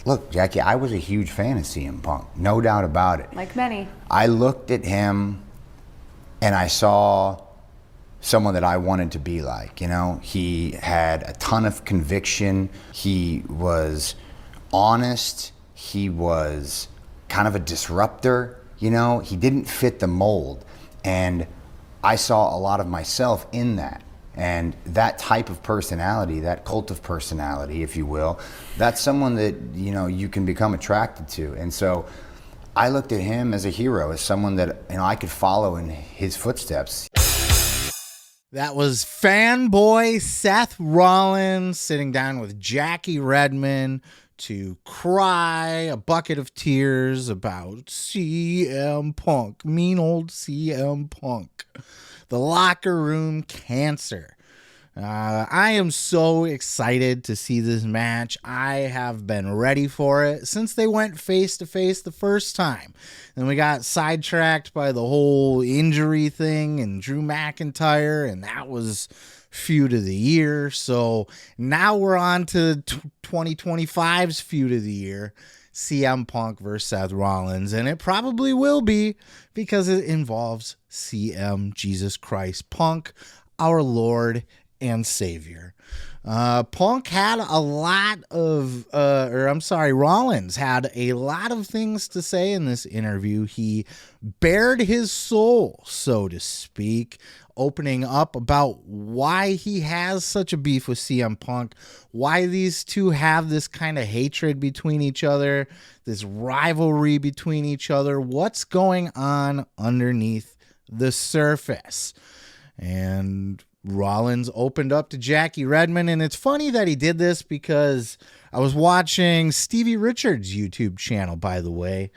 look, Jackie, I was a huge fan of CM Punk, no doubt about it. Like many. I looked at him and I saw someone that I wanted to be like, you know? He had a ton of conviction. He was honest. He was kind of a disruptor, you know? He didn't fit the mold. And I saw a lot of myself in that. And that type of personality, that cult of personality, if you will, that's someone that, you know, you can become attracted to. And so I looked at him as a hero, as someone that, you know, I could follow in his footsteps. That was fanboy Seth Rollins sitting down with Jackie Redmond to cry a bucket of tears about CM Punk, mean old CM Punk, the locker room cancer. I am so excited to see this match. I have been ready for it since they went face to face the first time. Then we got sidetracked by the whole injury thing and Drew McIntyre, and that was feud of the year. So now we're on to 2025's feud of the year, CM Punk versus Seth Rollins, and it probably will be because it involves CM Jesus Christ Punk, our Lord and Savior. Punk had a lot of, Rollins had a lot of things to say in this interview. He bared his soul, so to speak, opening up about why he has such a beef with CM Punk, why these two have this kind of hatred between each other, this rivalry between each other, what's going on underneath the surface. And Rollins opened up to Jackie Redmond, and it's funny that he did this because I was watching Stevie Richards' YouTube channel, by the way,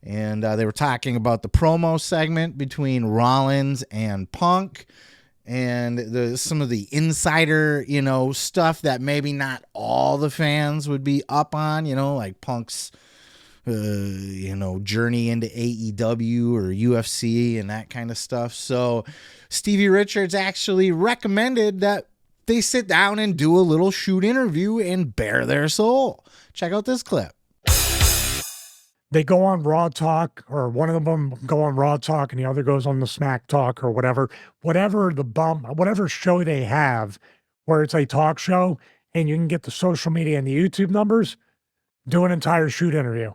and they were talking about the promo segment between Rollins and Punk and some of the insider, you know, stuff that maybe not all the fans would be up on, you know, like Punk's journey into AEW or UFC and that kind of stuff. So Stevie Richards actually recommended that they sit down and do a little shoot interview and bare their soul. Check out this clip. They go on Raw Talk, or one of them go on Raw Talk and the other goes on the Smack Talk or whatever show they have where it's a talk show and you can get the social media and the YouTube numbers, do an entire shoot interview.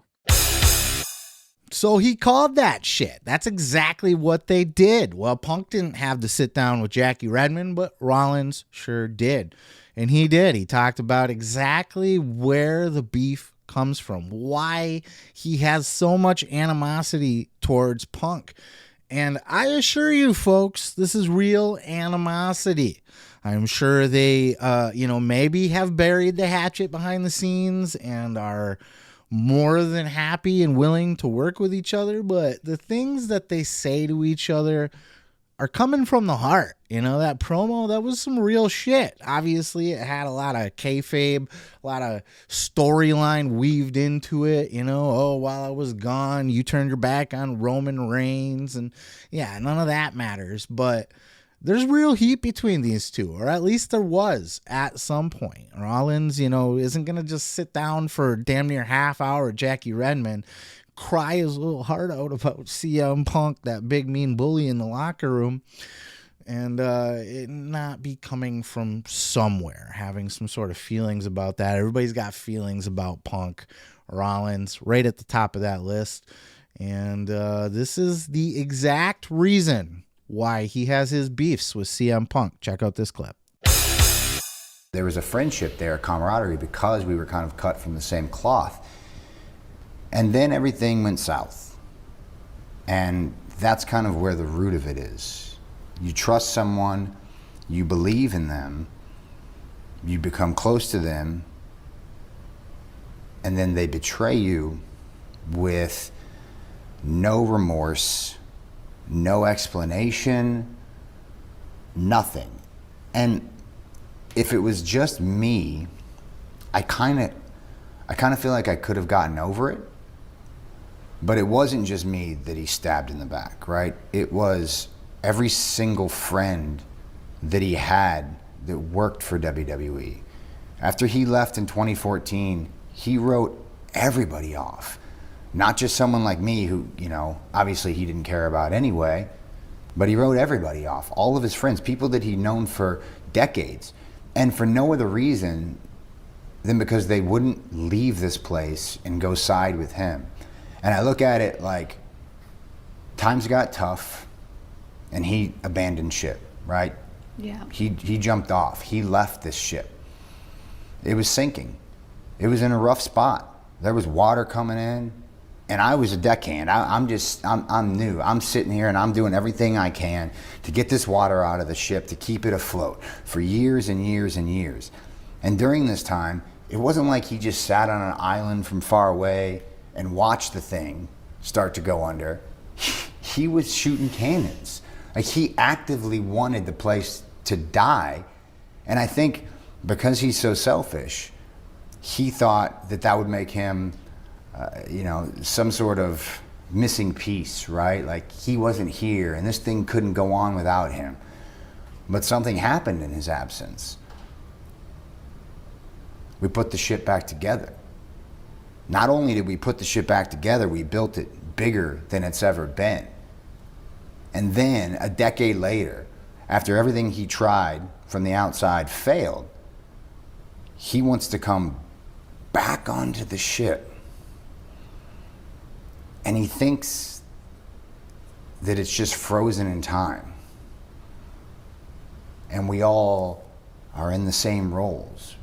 So he called that shit. That's exactly what they did. Well, Punk didn't have to sit down with Jackie Redmond, but Rollins sure did. And he did. He talked about exactly where the beef comes from, why he has so much animosity towards Punk. And I assure you, folks, this is real animosity. I'm sure they, maybe have buried the hatchet behind the scenes and are more than happy and willing to work with each other, but the things that they say to each other are coming from the heart. You know, that promo, that was some real shit. Obviously, it had a lot of kayfabe, a lot of storyline weaved into it. You know, oh, while I was gone, you turned your back on Roman Reigns. And yeah, none of that matters. But there's real heat between these two, or at least there was at some point. Rollins, isn't going to just sit down for damn near half hour with Jackie Redmond, cry his little heart out about CM Punk, that big mean bully in the locker room, and it not be coming from somewhere, having some sort of feelings about that. Everybody's got feelings about Punk. Rollins, right at the top of that list. And this is the exact reason why he has his beefs with CM Punk. Check out this clip. There was a friendship there, a camaraderie, because we were kind of cut from the same cloth. And then everything went south. And that's kind of where the root of it is. You trust someone, you believe in them, you become close to them, and then they betray you with no remorse, no explanation, nothing. And if it was just me, I kind of feel like I could have gotten over it. But it wasn't just me that he stabbed in the back, right? It was every single friend that he had that worked for WWE. After he left in 2014, he wrote everybody off. Not just someone like me who, obviously he didn't care about anyway, but he wrote everybody off. All of his friends, people that he'd known for decades, and for no other reason than because they wouldn't leave this place and go side with him. And I look at it like times got tough and he abandoned ship, right? Yeah. He jumped off. He left this ship. It was sinking. It was in a rough spot. There was water coming in, and I was a deckhand. I'm new. I'm sitting here and I'm doing everything I can to get this water out of the ship, to keep it afloat for years and years and years. And during this time, it wasn't like he just sat on an island from far away and watched the thing start to go under. He was shooting cannons. Like, he actively wanted the place to die. And I think because he's so selfish, he thought that would make him, some sort of missing piece, right? Like, he wasn't here and this thing couldn't go on without him. But something happened in his absence. We put the ship back together. Not only did we put the ship back together, we built it bigger than it's ever been. And then a decade later, after everything he tried from the outside failed, he wants to come back onto the ship. And he thinks that it's just frozen in time. And we all are in the same roles.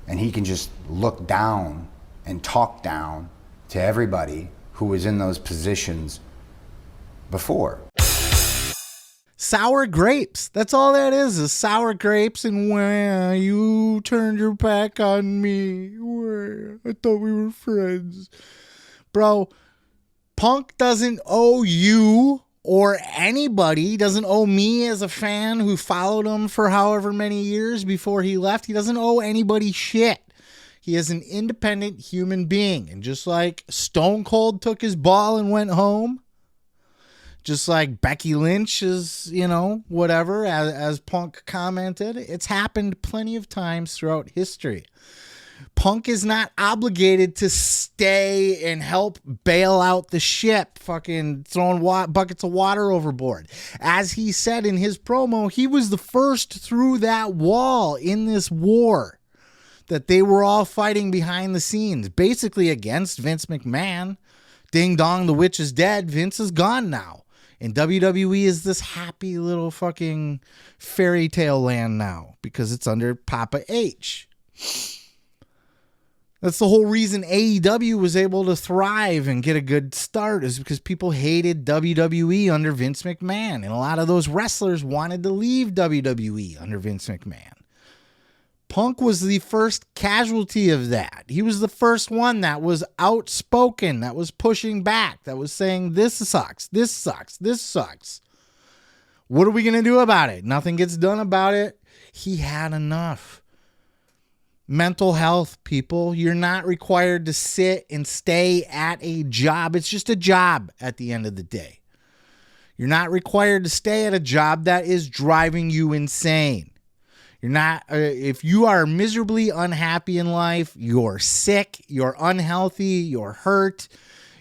And he can just look down and talk down to everybody who was in those positions before. Sour grapes. That's all that is sour grapes. And when you turned your back on me, I thought we were friends. Bro, Punk doesn't owe you or anybody, doesn't owe me as a fan who followed him for however many years before he left. He doesn't owe anybody shit. He is an independent human being. And just like Stone Cold took his ball and went home, just like Becky Lynch is, whatever, as Punk commented, it's happened plenty of times throughout history. Punk is not obligated to stay and help bail out the ship, fucking throwing buckets of water overboard. As he said in his promo, he was the first through that wall in this war that they were all fighting behind the scenes, basically against Vince McMahon. Ding dong, the witch is dead. Vince is gone now. And WWE is this happy little fucking fairy tale land now because it's under Papa H. That's the whole reason AEW was able to thrive and get a good start, is because people hated WWE under Vince McMahon. And a lot of those wrestlers wanted to leave WWE under Vince McMahon. Punk was the first casualty of that. He was the first one that was outspoken, that was pushing back, that was saying, this sucks, this sucks, this sucks. What are we going to do about it? Nothing gets done about it. He had enough. Mental health, people. You're not required to sit and stay at a job. It's just a job at the end of the day. You're not required to stay at a job that is driving you insane. You're not, if you are miserably unhappy in life, you're sick, you're unhealthy, you're hurt,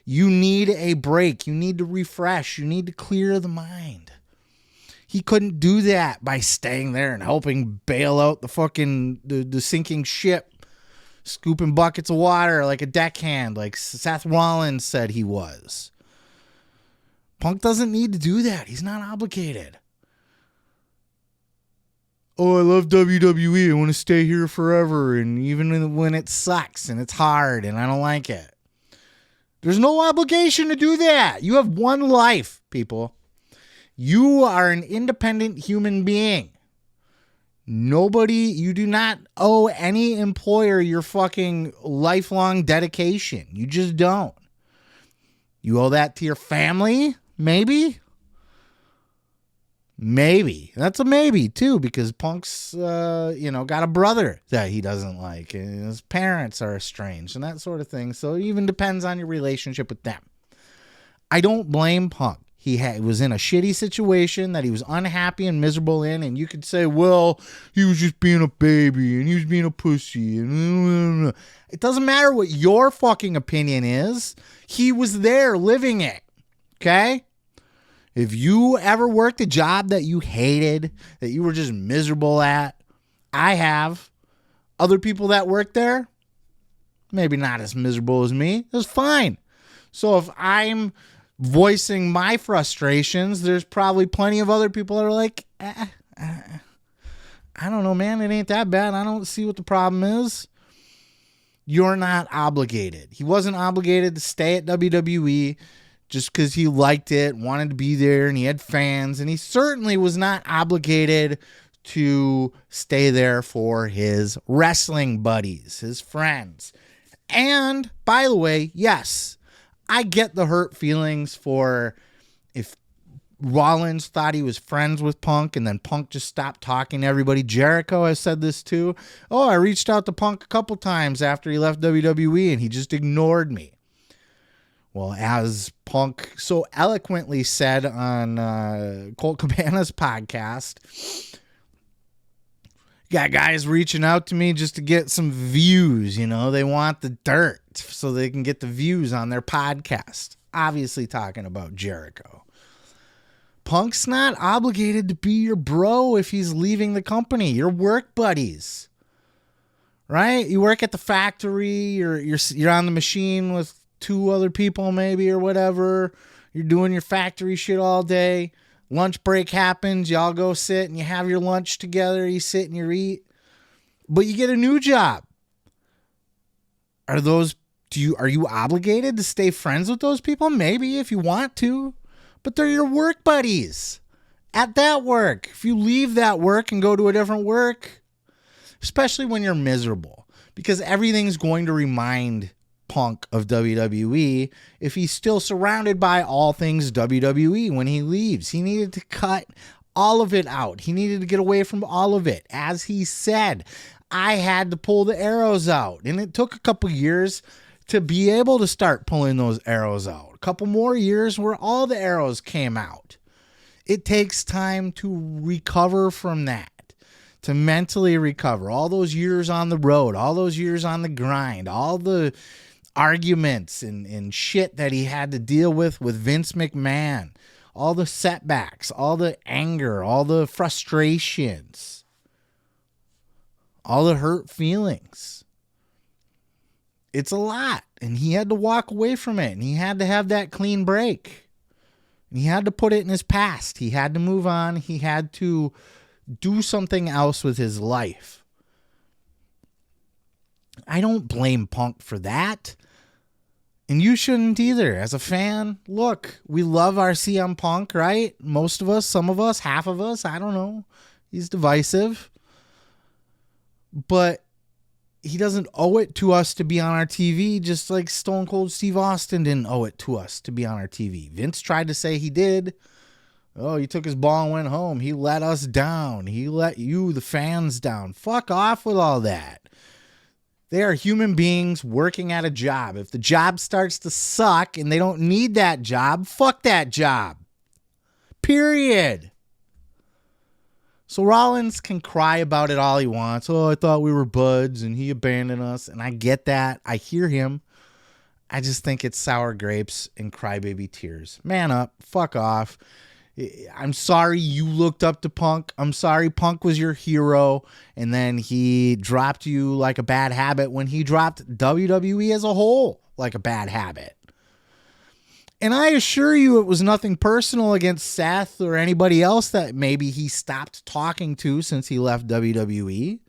you need a break. You need to refresh. You need to clear the mind. He couldn't do that by staying there and helping bail out the fucking the sinking ship, scooping buckets of water like a deckhand, like Seth Rollins said he was. Punk doesn't need to do that. He's not obligated. Oh, I love WWE. I want to stay here forever, and even when it sucks and it's hard and I don't like it. There's no obligation to do that. You have one life, people. You are an independent human being. You do not owe any employer your fucking lifelong dedication. You just don't. You owe that to your family, maybe? Maybe. That's a maybe, too, because Punk's, got a brother that he doesn't like, and his parents are estranged, and that sort of thing. So it even depends on your relationship with them. I don't blame Punk. He was in a shitty situation that he was unhappy and miserable in, and you could say, well, he was just being a baby and he was being a pussy. And it doesn't matter what your fucking opinion is. He was there living it, okay? If you ever worked a job that you hated, that you were just miserable at, I have. Other people that work there, maybe not as miserable as me. It's fine. So if I'm voicing my frustrations, there's probably plenty of other people that are like, I don't know, man. It ain't that bad. I don't see what the problem is. You're not obligated. He wasn't obligated to stay at WWE just because he liked it, wanted to be there, and he had fans. And he certainly was not obligated to stay there for his wrestling buddies, his friends. And, by the way, yes, I get the hurt feelings for if Rollins thought he was friends with Punk and then Punk just stopped talking to everybody. Jericho has said this too. Oh, I reached out to Punk a couple times after he left WWE and he just ignored me. Well, as Punk so eloquently said on Colt Cabana's podcast, got guys reaching out to me just to get some views. You know, they want the dirt so they can get the views on their podcast. Obviously talking about Jericho. Punk's not obligated to be your bro if he's leaving the company. You're work buddies, right? You work at the factory. You're on the machine with two other people maybe or whatever. You're doing your factory shit all day. Lunch break happens. Y'all go sit and you have your lunch together. You sit and you eat. But you get a new job. Are you obligated to stay friends with those people? Maybe if you want to. But they're your work buddies at that work. If you leave that work and go to a different work, especially when you're miserable, because everything's going to remind Punk of WWE if he's still surrounded by all things WWE when he leaves. He needed to cut all of it out. He needed to get away from all of it. As he said, I had to pull the arrows out, and it took a couple years to be able to start pulling those arrows out. A couple more years where all the arrows came out. It takes time to recover from that, to mentally recover. All those years on the road, all those years on the grind, all the arguments and shit that he had to deal with Vince McMahon, all the setbacks, all the anger, all the frustrations, all the hurt feelings. It's a lot, and he had to walk away from it, and he had to have that clean break. And he had to put it in his past. He had to move on. He had to do something else with his life. I don't blame Punk for that. And you shouldn't either. As a fan, look, we love our CM Punk, right? Most of us, some of us, half of us, I don't know. He's divisive. But he doesn't owe it to us to be on our TV, just like Stone Cold Steve Austin didn't owe it to us to be on our TV. Vince tried to say he did. Oh, he took his ball and went home. He let us down. He let you, the fans, down. Fuck off with all that. They are human beings working at a job. If the job starts to suck and they don't need that job, fuck that job. Period. So Rollins can cry about it all he wants. Oh, I thought we were buds and he abandoned us. And I get that. I hear him. I just think it's sour grapes and crybaby tears. Man up. Fuck off. I'm sorry you looked up to Punk. I'm sorry Punk was your hero. And then he dropped you like a bad habit when he dropped WWE as a whole like a bad habit. And I assure you it was nothing personal against Seth or anybody else that maybe he stopped talking to since he left WWE.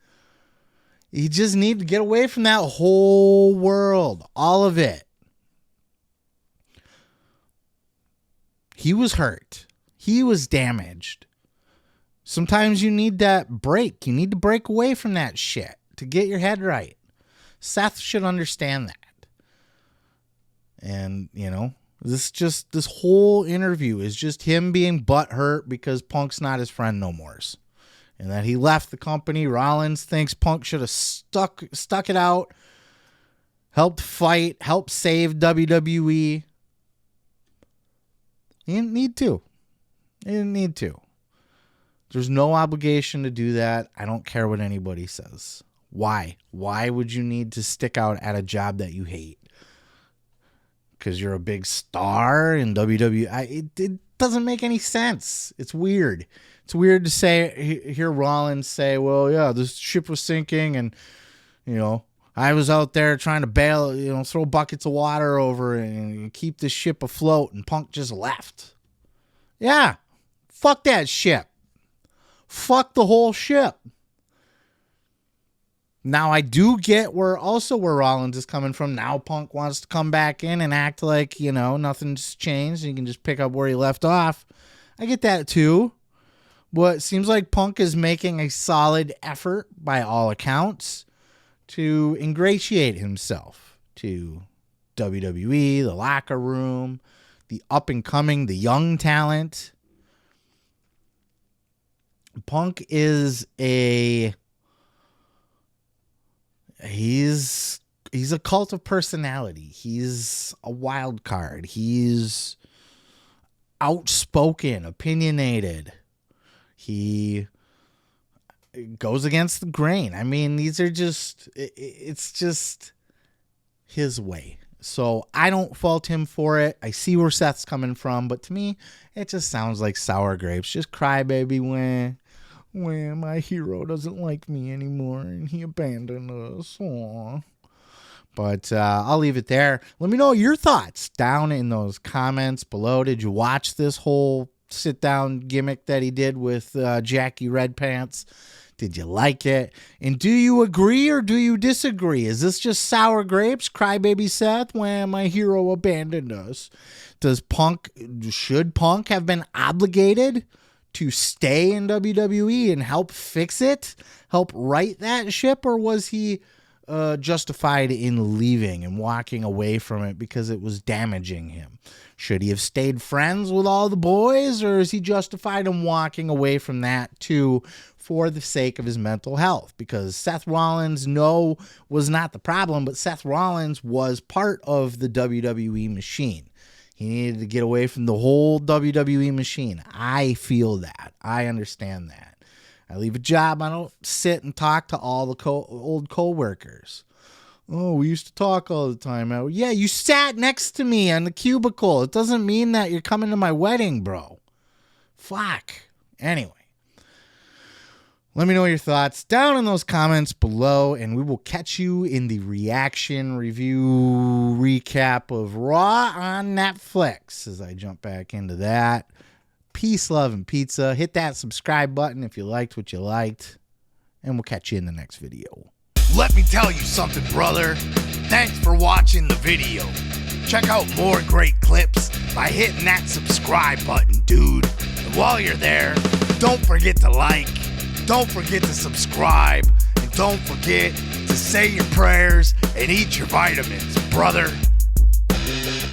He just needed to get away from that whole world. All of it. He was hurt. He was damaged. Sometimes you need that break. You need to break away from that shit to get your head right. Seth should understand that. And, you know, this whole interview is just him being butthurt because Punk's not his friend no more. And that he left the company. Rollins thinks Punk should have stuck it out, helped fight, helped save WWE. He didn't need to. He didn't need to. There's no obligation to do that. I don't care what anybody says. Why? Why would you need to stick out at a job that you hate? Because you're a big star in WWE? It doesn't make any sense. It's weird. It's weird to hear Rollins say, well, yeah, this ship was sinking and, you know, I was out there trying to bail, you know, throw buckets of water over and keep the ship afloat, and Punk just left. Yeah. Fuck that ship. Fuck the whole ship. Now, I do get where Rollins is coming from. Now Punk wants to come back in and act like, you know, nothing's changed. He can just pick up where he left off. I get that too. But it seems like Punk is making a solid effort, by all accounts, to ingratiate himself to WWE, the locker room, the up-and-coming, the young talent. Punk is he's a cult of personality. He's a wild card. He's outspoken, opinionated. He goes against the grain. I mean, it's just his way. So I don't fault him for it. I see where Seth's coming from, but to me, it just sounds like sour grapes. Just Crybaby when my hero doesn't like me anymore and he abandoned us. Aww. But I'll leave it there. Let me know your thoughts down in those comments below. Did you watch this whole sit-down gimmick that he did with Jackie Redpants? Did you like it? And do you agree or do you disagree? Is this just sour grapes? Crybaby Seth when my hero abandoned us. Should Punk have been obligated to stay in WWE and help fix it, help right that ship, or was he justified in leaving and walking away from it because it was damaging him? Should he have stayed friends with all the boys, or is he justified in walking away from that too for the sake of his mental health? Because Seth Rollins, was not the problem, but Seth Rollins was part of the WWE machine. He needed to get away from the whole WWE machine. I feel that. I understand that. I leave a job. I don't sit and talk to all the old co-workers. Oh, we used to talk all the time. Yeah, you sat next to me on the cubicle. It doesn't mean that you're coming to my wedding, bro. Fuck. Anyway. Let me know your thoughts down in those comments below, and we will catch you in the reaction review recap of Raw on Netflix as I jump back into that. Peace, love, and pizza. Hit that subscribe button if you liked what you liked, and we'll catch you in the next video. Let me tell you something, brother. Thanks for watching the video. Check out more great clips by hitting that subscribe button, dude. And while you're there, don't forget to like, don't forget to subscribe, and don't forget to say your prayers and eat your vitamins, brother.